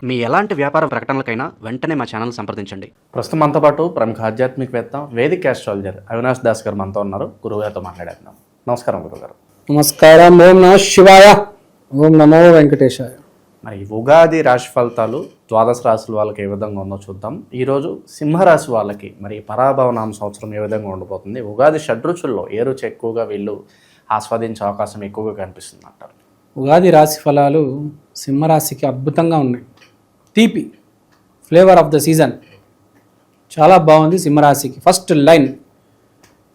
మీ ఎలాంటి వ్యాపార ప్రకటనలకైనా వెంటనే మా ఛానల్ సంప్రదించండి. ప్రస్తుతం మనతో పాటు ప్రముఖ ఆధ్యాత్మికవేత్త వేదిక్ ఆస్ట్రాలజర్ అవినాష్ దాస్ గారు మనతో ఉన్నారు. గురువుగారితో మాట్లాడేద్దాం. నమస్కారం గురుగారు. నమస్కారం. ఓం నమః శివాయ. ఓం నమో వెంకటేశాయ. మరి ఉగాది రాశి ఫలితాలు ద్వాదశ రాశుల వాళ్ళకి ఏ విధంగా ఉందో చూద్దాం. ఈరోజు సింహరాశి వాళ్ళకి మరి పరాభవనామ సంవత్సరం ఏ విధంగా ఉండబోతుంది, ఉగాది షడ్రుచుల్లో ఏ రుచి ఎక్కువగా వీళ్ళు ఆస్వాదించే అవకాశం ఎక్కువగా కనిపిస్తుంది అంటారు? ఉగాది రాశి ఫలాలు సింహరాశికి అద్భుతంగా ఉన్నాయి. తీపి ఫ్లేవర్ ఆఫ్ ద సీజన్ చాలా బాగుంది సింహరాశికి. ఫస్ట్ లైన్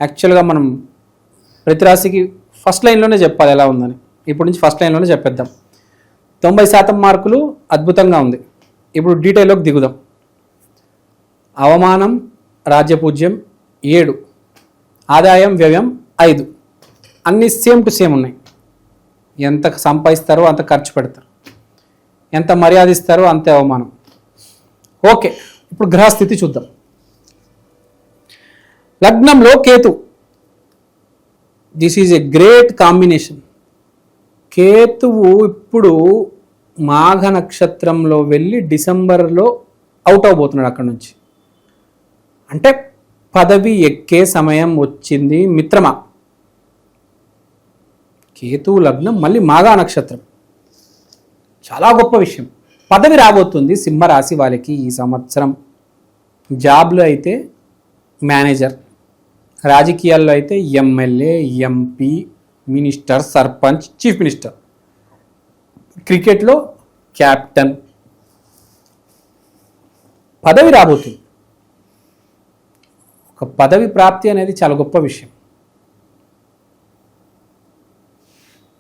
యాక్చువల్గా మనం ప్రతి రాశికి ఫస్ట్ లైన్లోనే చెప్పాలి ఎలా ఉందని. ఇప్పటి నుంచి ఫస్ట్ లైన్లోనే చెప్పేద్దాం. 90% మార్కులు అద్భుతంగా ఉంది. ఇప్పుడు డీటెయిల్లోకి దిగుదాం. అవమానం రాజ్యపూజ్యం 7, ఆదాయం వ్యయం 5, అన్నీ సేమ్ టు సేమ్ ఉన్నాయి. ఎంత సంపాదిస్తారో అంత ఖర్చు పెడతారు, ఎంత మర్యాద ఇస్తారో అంతే అవమానం. ఓకే, ఇప్పుడు గ్రహస్థితి చూద్దాం. లగ్నంలో Ketu. This is a great combination. కేతువు ఇప్పుడు మాఘ నక్షత్రంలో వెళ్ళి డిసెంబర్లో అవుట్ అవబోతున్నాడు అక్కడి నుంచి. అంటే పదవి ఎక్కే సమయం వచ్చింది మిత్రమా. కేతువు లగ్నం మళ్ళీ మాఘ నక్షత్రం, చాలా గొప్ప విషయం. పదవి రాబోతుంది సింహరాశి వాళ్ళకి ఈ సంవత్సరం. జాబ్లో అయితే మేనేజర్, రాజకీయాల్లో అయితే MLA, MP, minister, sarpanch, chief minister, క్రికెట్లో క్యాప్టెన్. పదవి రాబోతుంది. ఒక పదవి ప్రాప్తి అనేది చాలా గొప్ప విషయం.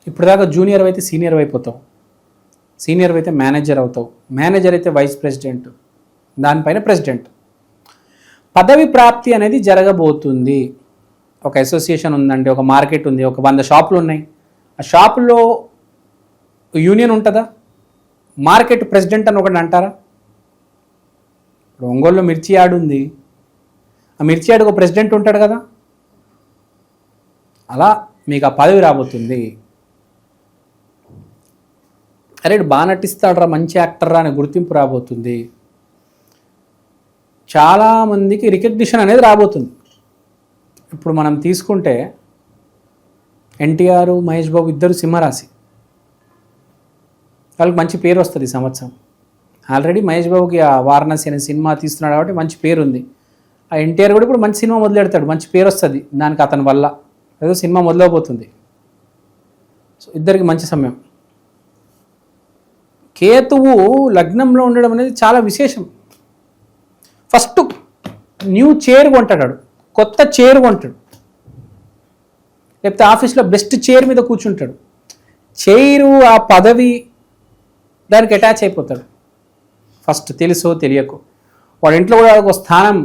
ఇప్పుడు దాకా జూనియర్ అయితే సీనియర్ అయిపోతావు, సీనియర్ అయితే మేనేజర్ అవుతావు, మేనేజర్ అయితే వైస్ ప్రెసిడెంట్, దానిపైన ప్రెసిడెంట్. పదవి ప్రాప్తి అనేది జరగబోతుంది. ఒక అసోసియేషన్ ఉందండి, ఒక మార్కెట్ ఉంది, ఒక 100 షాపులు ఉన్నాయి. ఆ షాపులో యూనియన్ ఉంటుందా? మార్కెట్ ప్రెసిడెంట్ అని ఒకటి అంటారా? ఇప్పుడు ఒంగోలులో మిర్చి యార్డ్ ఉంది, ఆ మిర్చి యార్డ్ ఒక ప్రెసిడెంట్ ఉంటాడు కదా. అలా మీకు ఆ పదవి రాబోతుంది. అరే బాగా నటిస్తాడరా, మంచి యాక్టర్రా అనే గుర్తింపు రాబోతుంది. చాలామందికి రికగ్నిషన్ అనేది రాబోతుంది. ఇప్పుడు మనం తీసుకుంటే ఎన్టీఆర్, మహేష్ బాబు ఇద్దరు సింహరాశి, వాళ్ళకి మంచి పేరు వస్తుంది ఈ సంవత్సరం. ఆల్రెడీ మహేష్ బాబుకి ఆ వారణాసి అనే సినిమా తీస్తున్నాడు కాబట్టి మంచి పేరు ఉంది. ఆ ఎన్టీఆర్ కూడా ఇప్పుడు మంచి సినిమా మొదలెడతాడు, మంచి పేరు వస్తుంది దానికి అతని వల్ల. ఏదో సినిమా మొదలవబోతుంది. సో ఇద్దరికి మంచి సమయం. కేతువు లగ్నంలో ఉండడం అనేది చాలా విశేషం. ఫస్ట్ న్యూ చైర్ కొంటాడు, కొత్త చైర్ కొంటాడు, లేకపోతే ఆఫీస్లో బెస్ట్ చైర్ మీద కూర్చుంటాడు. చైరు ఆ పదవి దానికి అటాచ్ అయిపోతాడు. ఫస్ట్ తెలుసో తెలియకో వాడి ఇంట్లో కూడా ఒక స్థానం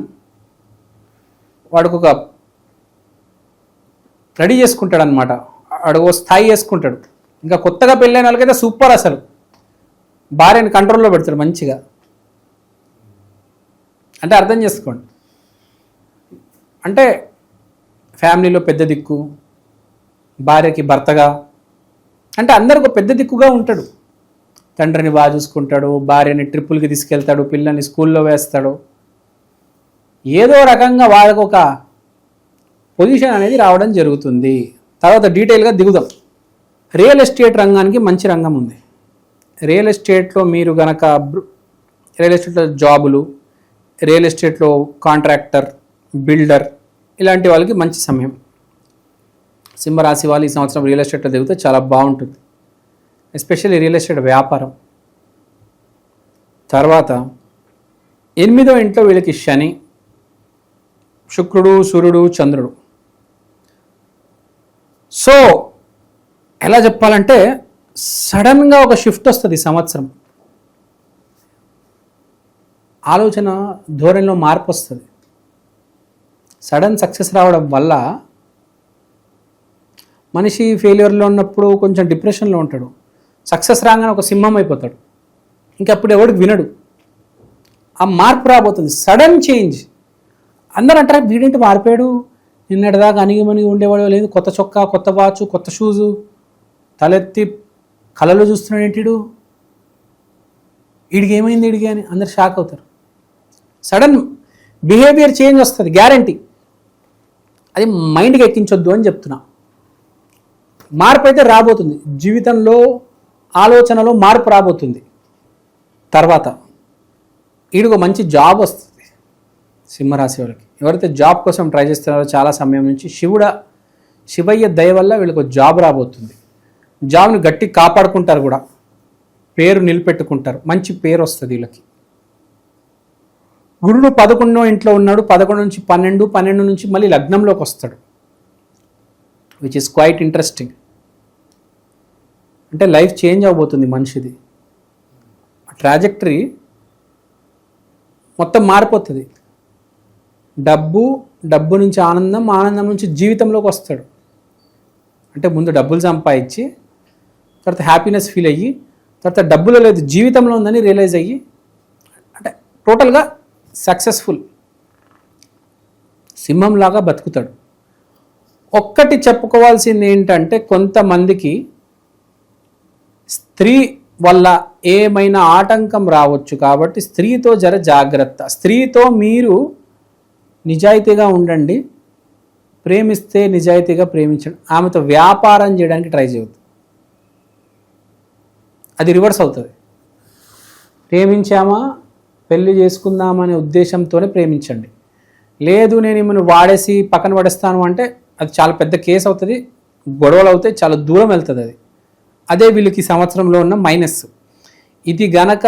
వాడికి ఒక రెడీ చేసుకుంటాడు అనమాట. వాడు ఒక స్థాయి చేసుకుంటాడు. ఇంకా కొత్తగా పెళ్ళైన వాళ్ళకైతే సూపర్, అసలు భార్యని కంట్రోల్లో పెడతాడు మంచిగా. అంటే అర్థం చేసుకోండి, అంటే ఫ్యామిలీలో పెద్ద దిక్కు, భార్యకి భర్తగా, అంటే అందరికి ఒక పెద్ద దిక్కుగా ఉంటాడు. తండ్రిని బాగా చూసుకుంటాడు, భార్యని ట్రిప్పులకి తీసుకెళ్తాడు, పిల్లల్ని స్కూల్లో వేస్తాడు. ఏదో రకంగా వాళ్ళకు ఒక పొజిషన్ అనేది రావడం జరుగుతుంది. తర్వాత డీటెయిల్గా దిగుదాం. రియల్ ఎస్టేట్ రంగానికి మంచి రంగం ఉంది. రియల్ ఎస్టేట్లో మీరు గనక రియల్ ఎస్టేట్లో జాబులు, రియల్ ఎస్టేట్లో కాంట్రాక్టర్, బిల్డర్ ఇలాంటి వాళ్ళకి మంచి సమయం. సింహరాశి వాళ్ళు ఈ సంవత్సరం రియల్ ఎస్టేట్లో దిగితే చాలా బాగుంటుంది, ఎస్పెషల్లీ రియల్ ఎస్టేట్ వ్యాపారం. తర్వాత 8వ ఇంట్లో వీళ్ళకి శని, శుక్రుడు, సూర్యుడు, చంద్రుడు. సో ఎలా చెప్పాలంటే సడన్గా ఒక షిఫ్ట్ వస్తుంది ఈ సంవత్సరం. ఆలోచన ధోరణిలో మార్పు వస్తుంది. సడన్ సక్సెస్ రావడం వల్ల మనిషి ఫెయిల్యూర్లో ఉన్నప్పుడు కొంచెం డిప్రెషన్లో ఉంటాడు. సక్సెస్ రాగానే ఒక సింహం అయిపోతాడు, ఇంకప్పుడు ఎవడికి వినడు. ఆ మార్పు రాబోతుంది, సడన్ చేంజ్. అందరూ అంటారు వీడింటి మారిపోయాడు, నిన్నటిదాకా అణిగిమణిగి ఉండేవాడు, లేదు కొత్త చొక్కా, కొత్త వాచ్, కొత్త షూజు, తలెత్తి కళలో చూస్తున్నాడు ఏంటిడు. వీడికి ఏమైంది వీడికి అని అందరు షాక్ అవుతారు. సడన్ బిహేవియర్ చేంజ్ వస్తుంది, గ్యారంటీ. అది మైండ్కి ఎక్కించొద్దు అని చెప్తున్నా. మార్పు అయితే రాబోతుంది, జీవితంలో ఆలోచనలో మార్పు రాబోతుంది. తర్వాత వీడికి మంచి జాబ్ వస్తుంది. సింహరాశి వాళ్ళకి ఎవరైతే జాబ్ కోసం ట్రై చేస్తున్నారో చాలా సమయం నుంచి శివయ్య దయ వల్ల వీళ్ళకి జాబ్ రాబోతుంది. జాబ్ని గట్టి కాపాడుకుంటారు కూడా, పేరు నిలబెట్టుకుంటారు, మంచి పేరు వస్తుంది వీళ్ళకి. గురుడు 11వ ఇంట్లో ఉన్నాడు, 11 నుంచి 12, 12 నుంచి మళ్ళీ లగ్నంలోకి వస్తాడు, విచ్ ఇస్ క్వైట్ ఇంట్రెస్టింగ్. అంటే లైఫ్ చేంజ్ అవబోతుంది మనిషిది, ట్రాజెక్టరీ మొత్తం మారిపోతుంది. డబ్బు నుంచి ఆనందం, ఆనందం నుంచి జీవితంలోకి వస్తాడు. అంటే ముందు డబ్బులు సంపాదించి తర్వాత హ్యాపీనెస్ ఫీల్ అయ్యి తర్వాత డబ్బులో లేదు జీవితంలో ఉందని రియలైజ్ అయ్యి అంటే టోటల్గా సక్సెస్ఫుల్ సింహంలాగా బతుకుతాడు. ఒక్కటి చెప్పుకోవాల్సింది ఏంటంటే, కొంతమందికి స్త్రీ వల్ల ఏమైనా ఆటంకం రావచ్చు కాబట్టి స్త్రీతో జర జాగ్రత్త. స్త్రీతో మీరు నిజాయితీగా ఉండండి, ప్రేమిస్తే నిజాయితీగా ప్రేమించండి. ఆమెతో వ్యాపారం చేయడానికి ట్రై చేయవద్దు, అది రివర్స్ అవుతుంది. ప్రేమించామా పెళ్లి చేసుకుందామనే ఉద్దేశంతోనే ప్రేమించండి. లేదు నేను ఈమెను వాడేసి పక్కన పడేస్తాను అంటే అది చాలా పెద్ద కేసు అవుతుంది, గొడవలు అవుతాయి, చాలా దూరం వెళ్తుంది అది. అదే వీళ్ళకి సంవత్సరంలో ఉన్న మైనస్. ఇది గనక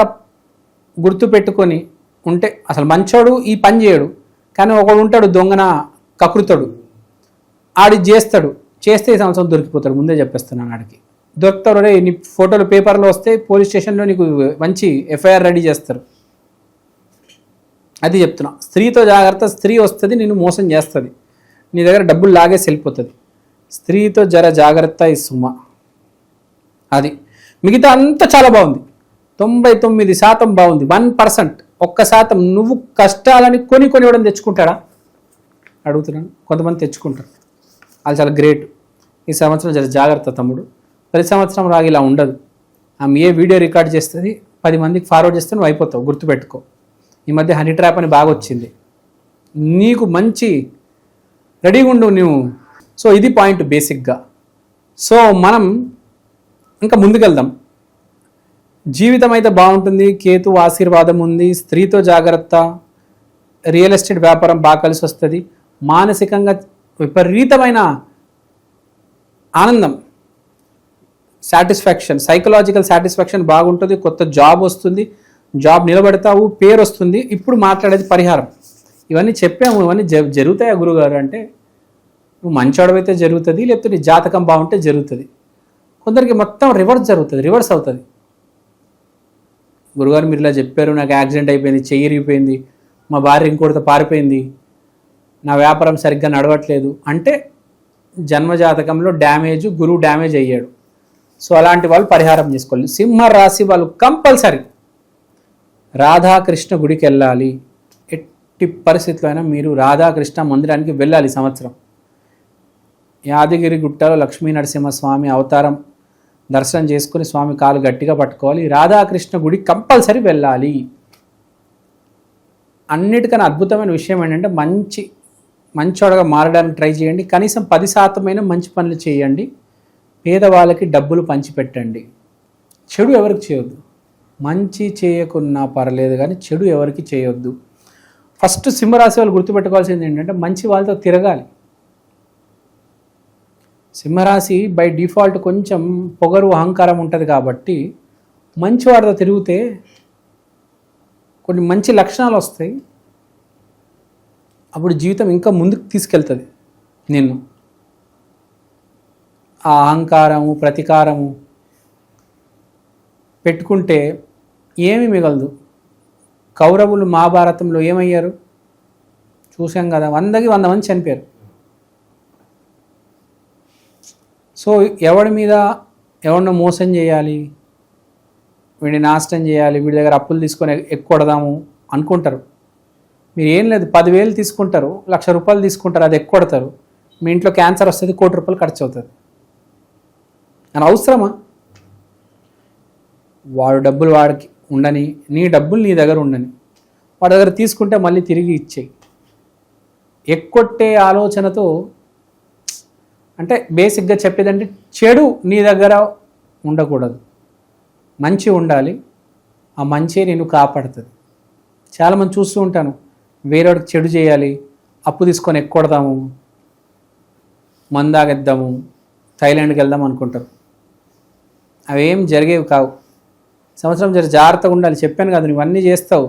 గుర్తుపెట్టుకొని ఉంటే అసలు మంచోడు ఈ పని చేయడు, కానీ ఒకడు ఉంటాడు దొంగన కకృతడు, ఆడి చేస్తే ఈ సంవత్సరం దొరికిపోతాడు. ముందే చెప్పేస్తున్నాను, ఆడికి దొరుకుతాడు. రే నీ ఫోటోలు పేపర్లో వస్తే పోలీస్ స్టేషన్లో నీకు మంచి ఎఫ్ఐఆర్ రెడీ చేస్తారు. అది చెప్తున్నా, స్త్రీతో జాగ్రత్త. స్త్రీ వస్తుంది నిన్ను మోసం చేస్తుంది, నీ దగ్గర డబ్బులు లాగేసి వెళ్ళిపోతుంది. స్త్రీతో జర జాగ్రత్త ఈ సుమ. అది మిగతా అంతా చాలా బాగుంది, 99% బాగుంది. 1%, 1% నువ్వు కష్టాలని కొని ఇవ్వడం తెచ్చుకుంటాడా అడుగుతున్నాను. కొంతమంది తెచ్చుకుంటారు, వాళ్ళు చాలా గ్రేట్. ఈ సంవత్సరం జర జాగ్రత్త తమ్ముడు. ప్రతి సంవత్సరం రాగి ఇలా ఉండదు. ఆమె ఏ వీడియో రికార్డ్ చేస్తుంది 10 మందికి ఫార్వర్డ్ చేస్తే నువ్వు అయిపోతావు, గుర్తుపెట్టుకో. ఈ మధ్య హనీ ట్రాప్ అని బాగా వచ్చింది, నీకు మంచి రెడీగా ఉండు నువ్వు. సో ఇది పాయింట్ బేసిక్గా. సో మనం ఇంకా ముందుకెళ్దాం. జీవితం అయితే బాగుంటుంది, కేతు ఆశీర్వాదం ఉంది, స్త్రీతో జాగ్రత్త, రియల్ ఎస్టేట్ వ్యాపారం బాగా కలిసి వస్తుంది, మానసికంగా విపరీతమైన ఆనందం, సాటిస్ఫాక్షన్, సైకలాజికల్ సాటిస్ఫాక్షన్ బాగుంటుంది. కొత్త జాబ్ వస్తుంది, జాబ్ నిలబెడతావు, పేరు వస్తుంది. ఇప్పుడు మాట్లాడేది పరిహారం. ఇవన్నీ చెప్పాము, ఇవన్నీ జరుగుతాయా గురుగారు అంటే, నువ్వు మంచోడవైతే జరుగుతుంది, లేకపోతే నీ జాతకం బాగుంటే జరుగుతుంది. కొందరికి మొత్తం రివర్స్ అవుతుంది. గురుగారు మీరు ఇలా చెప్పారు, నాకు యాక్సిడెంట్ అయిపోయింది, చెయ్యి ఇరిగిపోయింది, మా భార్య ఇంకోటితో పారిపోయింది, నా వ్యాపారం సరిగ్గా నడవట్లేదు అంటే జన్మజాతకంలో డ్యామేజ్, గురువు డ్యామేజ్ అయ్యాడు. సో అలాంటి వాళ్ళు పరిహారం చేసుకోవాలి. సింహ రాశి వాళ్ళు కంపల్సరీ రాధాకృష్ణ గుడికి వెళ్ళాలి. ఎట్టి పరిస్థితుల్లో అయినా మీరు రాధాకృష్ణ మందిరానికి వెళ్ళాలి. సంవత్సరం యాదగిరి గుట్టలో లక్ష్మీ నరసింహస్వామి అవతారం దర్శనం చేసుకుని స్వామి కాలు గట్టిగా పట్టుకోవాలి. రాధాకృష్ణ గుడికి కంపల్సరీ వెళ్ళాలి. అన్నిటికన్నా అద్భుతమైన విషయం ఏంటంటే, మంచోడగా మారడానికి ట్రై చేయండి. కనీసం 10% మంచి పనులు చేయండి. పేదవాళ్ళకి డబ్బులు పంచిపెట్టండి. చెడు ఎవరికి చేయొద్దు. మంచి చేయకున్నా పర్లేదు కానీ చెడు ఎవరికి చేయొద్దు. ఫస్ట్ సింహరాశి వాళ్ళు గుర్తుపెట్టుకోవాల్సింది ఏంటంటే, మంచి వాళ్ళతో తిరగాలి. సింహరాశి బై డిఫాల్ట్ కొంచెం పొగరు అహంకారం ఉంటుంది కాబట్టి మంచి వాడితో తిరిగితే కొన్ని మంచి లక్షణాలు వస్తాయి. అప్పుడు జీవితం ఇంకా ముందుకు తీసుకెళ్తుంది నిన్ను. ఆ అహంకారము, ప్రతీకారము పెట్టుకుంటే ఏమీ మిగలదు. కౌరవులు మహాభారతంలో ఏమయ్యారు చూసాం కదా, 100కి 100 మంది చనిపోయారు. సో ఎవరినో మోసం చేయాలి, వీడిని నాశనం చేయాలి, వీడి దగ్గర అప్పులు తీసుకొని ఎక్కొడదాము అనుకుంటారు. మీరు ఏం లేదు, 10,000 తీసుకుంటారు, 1,00,000 రూపాయలు తీసుకుంటారు, అది ఎక్కొడతారు. మీ ఇంట్లో క్యాన్సర్ వస్తుంది, 1,00,00,000 రూపాయలు ఖర్చు అవుతుంది. అని అవసరమా? వాడు డబ్బులు ఉండని, నీ డబ్బులు నీ దగ్గర ఉండని, వాడి దగ్గర తీసుకుంటే మళ్ళీ తిరిగి ఇచ్చేయి. ఎక్కొట్టే ఆలోచనతో, అంటే బేసిక్గా చెప్పేదంటే చెడు నీ దగ్గర ఉండకూడదు, మంచి ఉండాలి. ఆ మంచి నేను కాపాడుతుంది. చాలామంది చూస్తూ ఉంటాను, వేరేవాడికి చెడు చేయాలి, అప్పు తీసుకొని ఎక్కొడదాము, మందాగెద్దాము, థైలాండ్కి వెళ్దాం అనుకుంటారు. అవేం జరిగేవి కావు. సంవత్సరం జర జాగ్రత్తగా ఉండాలి. చెప్పాను కదా, నువ్వు అన్నీ చేస్తావు,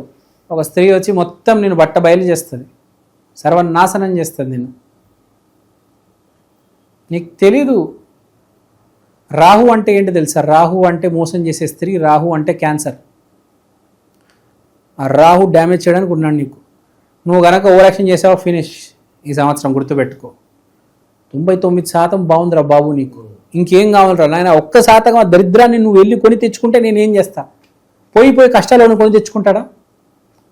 ఒక స్త్రీ వచ్చి మొత్తం నేను బట్ట బయలు చేస్తుంది, సర్వనాశనం చేస్తుంది నిన్ను. నీకు తెలీదు రాహు అంటే ఏంటి తెలుసా? రాహు అంటే మోసం చేసే స్త్రీ, రాహు అంటే క్యాన్సర్. ఆ రాహు డ్యామేజ్ చేయడానికి ఉన్నాడు నీకు. నువ్వు కనుక ఓవర్ యాక్షన్ చేసావు, ఫినిష్. ఈ సంవత్సరం గుర్తుపెట్టుకో. 99% బాగుందిరా బాబు నీకు, ఇంకేం కావాలరా నాయన. 1% ఆ దరిద్రాన్ని నువ్వు వెళ్ళి కొని తెచ్చుకుంటే నేనేం చేస్తా? పోయి కష్టాలను కొని తెచ్చుకుంటాడా?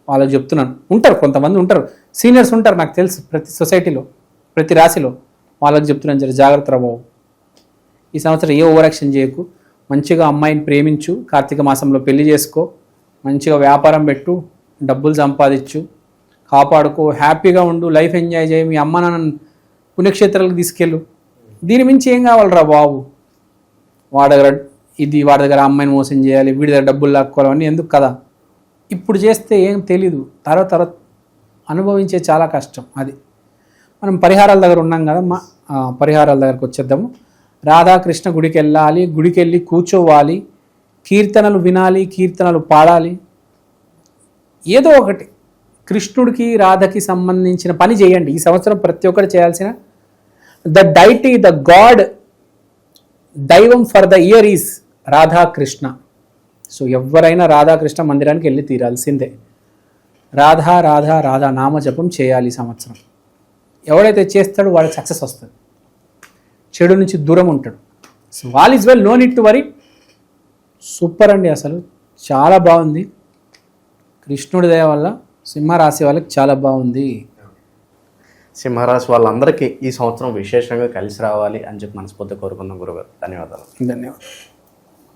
వాళ్ళకి చెప్తున్నాను. ఉంటారు కొంతమంది, ఉంటారు సీనియర్స్ ఉంటారు, నాకు తెలుసు, ప్రతి సొసైటీలో, ప్రతి రాశిలో. వాళ్ళకి చెప్తున్నాను, జర జాగ్రత్త రా బాబు. ఈ సంవత్సరం ఏ ఓవర్ యాక్షన్ చేయకు. మంచిగా అమ్మాయిని ప్రేమించు, కార్తీక మాసంలో పెళ్లి చేసుకో, మంచిగా వ్యాపారం పెట్టు, డబ్బులు సంపాదించు, కాపాడుకో, హ్యాపీగా ఉండు, లైఫ్ ఎంజాయ్ చేయి. మీ అమ్మ నాన్న పుణ్యక్షేత్రాలకు తీసుకెళ్ళు. దీని మించి ఏం కావాలరా బాబు? వాడి దగ్గర అమ్మాయిని మోసం చేయాలి, వీడి దగ్గర డబ్బులు లాక్కోవాలని ఎందుకు కదా? ఇప్పుడు చేస్తే ఏం తెలీదు, తర్వాత అనుభవించే చాలా కష్టం. అది మనం పరిహారాల దగ్గర ఉన్నాం కదా, పరిహారాల దగ్గరకు వచ్చేద్దాము. రాధాకృష్ణ గుడికి వెళ్ళాలి, గుడికి వెళ్ళి కూర్చోవాలి, కీర్తనలు వినాలి, కీర్తనలు పాడాలి. ఏదో ఒకటి కృష్ణుడికి రాధకి సంబంధించిన పని చేయండి. ఈ సంవత్సరం ప్రతి ఒక్కరు చేయాల్సిన ద గాడ్ దైవం for the year is Radhakrishna. So ఎవరైనా రాధాకృష్ణ మందిరానికి వెళ్ళి తీరాల్సిందే. రాధా రాధా రాధా నామజపం చేయాలి ఈ సంవత్సరం. ఎవడైతే చేస్తాడో వాడికి సక్సెస్ వస్తుంది, చెడు నుంచి దూరం ఉంటాడు. So all is well, no need to worry. Super అండి, అసలు చాలా బాగుంది. కృష్ణుడి దయ వల్ల సింహరాశి వాళ్ళకి చాలా బాగుంది. సింహరాశి వాళ్ళందరికీ ఈ సంవత్సరం విశేషంగా కలిసి రావాలి అని చెప్పి మనస్ఫూర్తిగా కోరుకుందాం గురుగారు. ధన్యవాదాలు. ధన్యవాదాలు.